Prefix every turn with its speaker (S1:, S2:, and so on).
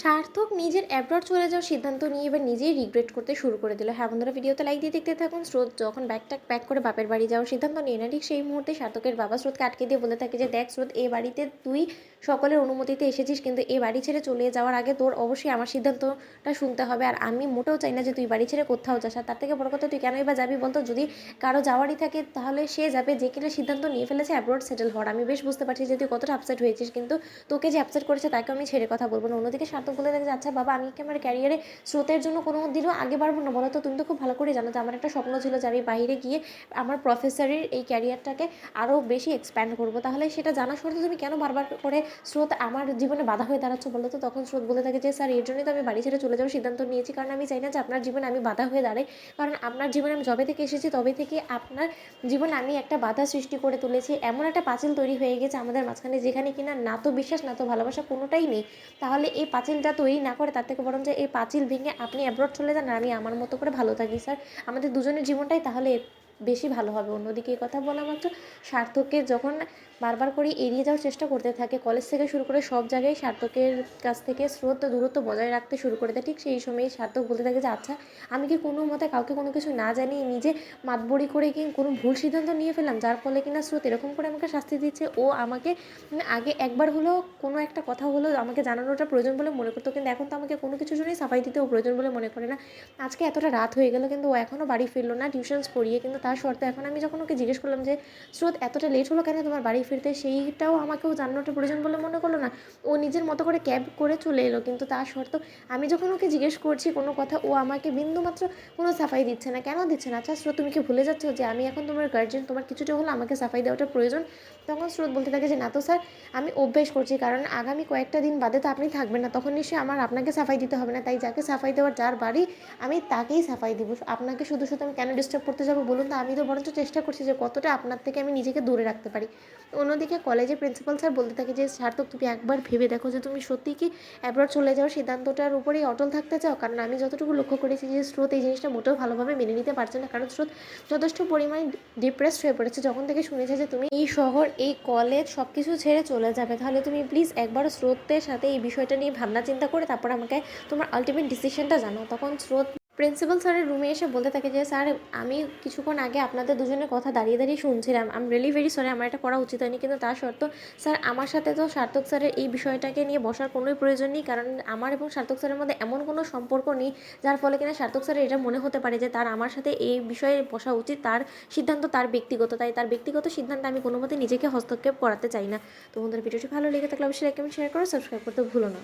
S1: সার্থক নিজের অ্যাব্রড চলে যাওয়ার সিদ্ধান্ত নিয়ে এবার নিজেই রিগ্রেট করতে শুরু করে দিল। হ্যাঁ বন্ধুরা, ভিডিওতে লাইক দিয়ে দেখতে থাকুন। স্রোত যখন ব্যাগটা প্যাক করে বাপের বাড়ি যাওয়ার সিদ্ধান্ত নিয়ে না, ঠিক সেই মুহূর্তে সার্থকের বাবা স্রোতকে আটকে দিয়ে বলে থাকে যে দেখ স্রোত, এ বাড়িতে তুই সকলের অনুমতিতে এসেছিস, কিন্তু এ বাড়ি ছেড়ে চলে যাওয়ার আগে তোর অবশ্যই আমার সিদ্ধান্তটা শুনতে হবে। আর আমি মোটেও চাই না যে তুই বাড়ি ছেড়ে কোথাও যাস। আর তার থেকে বড় কথা, তুই কেনই বা যাবি বলতো? যদি কারো যাওয়ারই থাকে তাহলে সে যাবে যে কিনা সিদ্ধান্ত নিয়ে ফেলেছে অ্যাব্রড সেটেল হওয়ার। আমি বেশ বুঝতে পারছি যে তুই কতটা আপসেট হয়েছিস, কিন্তু তোকে যে আপসেট করেছে তাকে আমি ছেড়ে কথা বলবো না। অন্যদিকে সার্থক বলে দেখে, আচ্ছা বাবা, আমি কি আমার ক্যারিয়ারে স্রোতের জন্য কোনো দিনও আগে বাড়বো না? বলো তো, তুমি তো খুব ভালো করে জানো যে আমার একটা স্বপ্ন ছিল যে আমি বাইরে গিয়ে আমার প্রফেসরের এই ক্যারিয়ারটাকে আরও বেশি এক্সপ্যান্ড করবো। তাহলে সেটা জানা সত্ত্বেও তুমি কেন বারবার করে স্রোত আমার জীবনে বাধা হয়ে দাঁড়াচ্ছ বলো তো? তখন স্রোত বলে থাকে যে স্যার, এর জন্যই তো আমি বাড়ি ছেড়ে চলে যাওয়ার সিদ্ধান্ত নিয়েছি, কারণ আমি চাই না যে আপনার জীবনে আমি বাধা হয়ে দাঁড়াই। কারণ আপনার জীবনে আমি যবে থেকে এসেছি তবে থেকে আপনার জীবনে আমি একটা বাধা সৃষ্টি করে তুলেছি। এমন একটা পাঁচিল তৈরি হয়ে গেছে আমাদের মাঝখানে, যেখানে কিনা না তো বিশ্বাস না তো ভালোবাসা কোনোটাই নেই। তাহলে এই পাঁচিলটা তৈরি না করে তার থেকে বরং যে এই পাঁচিল ভেঙে আপনি অ্যাব্রড চলে যান আর আমি আমার মতো করে ভালো থাকি। স্যার, আমাদের দুজনের জীবনটাই তাহলে বেশি ভালো হবে। অন্যদিকে এই কথা বলা মাত্র সার্থককে যখন বারবার করে এড়িয়ে যাওয়ার চেষ্টা করতে থাকে, কলেজ থেকে শুরু করে সব জায়গায় সার্থকের কাছ থেকে স্রোত দূরত্ব বজায় রাখতে শুরু করে দেয়। ঠিক সেই সময়ই সার্থক বলতে থাকে যে আচ্ছা, আমি কি কোনো মতে কাউকে কোনো কিছু না জানিয়ে নিজে মাতবড়ি করে কি কোনো ভুল সিদ্ধান্ত নিয়ে ফেললাম, যার ফলে কিনা স্রোত এরকম করে আমাকে শাস্তি দিচ্ছে? ও আমাকে আগে একবার হলেও কোনো একটা কথা হলেও আমাকে জানানোটা প্রয়োজন বলে মনে করতো, কিন্তু এখন তো আমাকে কোনো কিছুর জন্যই সাফাই দিতেও প্রয়োজন বলে মনে করে না। আজকে এতটা রাত হয়ে গেল কিন্তু ও এখনও বাড়ি ফিরলো না টিউশনস পড়িয়ে, কিন্তু তার শর্তে এখন আমি যখন ওকে জিজ্ঞেস করলাম যে স্রোত, এতটা লেট হলো কেন তোমার বাড়ি ফিরতে, সেইটাও আমাকেও জানানোটা প্রয়োজন বলে মনে করলো না। ও নিজের মতো করে ক্যাব করে চলে এলো, কিন্তু তার শর্ত আমি যখন ওকে জিজ্ঞেস করছি কোনো কথা, ও আমাকে বিন্দুমাত্র কোনো সাফাই দিচ্ছে না। কেন দিচ্ছে না? আচ্ছা স্রোত, তুমি কি ভুলে যাচ্ছ যে আমি এখন তোমার গার্জিয়ান, তোমার কিছুটা হলো আমাকে সাফাই দেওয়াটা প্রয়োজন? তখন স্রোত বলতে থাকে যে না তো স্যার, আমি অভ্যেস করছি, কারণ আগামী কয়েকটা দিন বাদে তো আপনি থাকবেন না, তখন নিশ্চয়ই আমার আপনাকে সাফাই দিতে হবে না। তাই যাকে সাফাই দেওয়ার, যার বাড়ি, আমি তাকেই সাফাই দিব। আপনাকে শুধু শুধু আমি কেন ডিস্টার্ব করতে যাবো বলুন তো? আমি তো বরঞ্চ চেষ্টা করছি যে কতটা আপনার থেকে আমি নিজেকে দূরে রাখতে পারি। অন্যদিকে কলেজের প্রিন্সিপাল স্যার বলতে থাকে যে সার্থক, তুমি একবার ভেবে দেখো যে তুমি সত্যিই কি অ্যাব্রড চলে যাওয়ার সিদ্ধান্তটার উপরেই অটল থাকতে চাও? কারণ আমি যতটুকু লক্ষ্য করেছি যে স্রোত এই জিনিসটা মোটেও ভালোভাবে মেনে নিতে পারছে না, কারণ স্রোত যথেষ্ট পরিমাণে ডিপ্রেসড হয়ে পড়েছে যখন থেকে শুনেছে যে তুমি এই শহর, এই কলেজ সব কিছু ছেড়ে চলে যাবে। তাহলে তুমি প্লিজ একবার স্রোতের সাথে এই বিষয়টা নিয়ে ভাবনা চিন্তা করে তারপর আমাকে তোমার আলটিমেট ডিসিশনটা জানাও। তখন স্রোত প্রিন্সিপাল স্যারের রুমে এসে বলতে থাকে যে স্যার, আমি কিছুক্ষণ আগে আপনাদের দুজনের কথা দাঁড়িয়ে দাঁড়িয়ে শুনছিলাম। I am really very sorry, আমার এটা করা উচিত হয়নি, কিন্তু তা সত্ত্বেও স্যার, আমার সাথে তো সার্থক স্যারের এই বিষয়টাকে নিয়ে বসার কোনোই প্রয়োজন নেই, কারণ আমার এবং সার্থক স্যারের মধ্যে এমন কোনো সম্পর্ক নেই যার ফলে কিনা সার্থক স্যারের এটা মনে হতে পারে যে তার আমার সাথে এই বিষয়ে বসা উচিত। তার সিদ্ধান্ত তার ব্যক্তিগত, তাই তার ব্যক্তিগত সিদ্ধান্তে আমি কোনো মতে নিজেকে হস্তক্ষেপ করাতে চাই না। তো বন্ধুরা, ভিডিওটি ভালো লেগে থাকলে অবশ্যই লাইক কমেন্ট শেয়ার করো, সাবস্ক্রাইব করতে ভুলো না।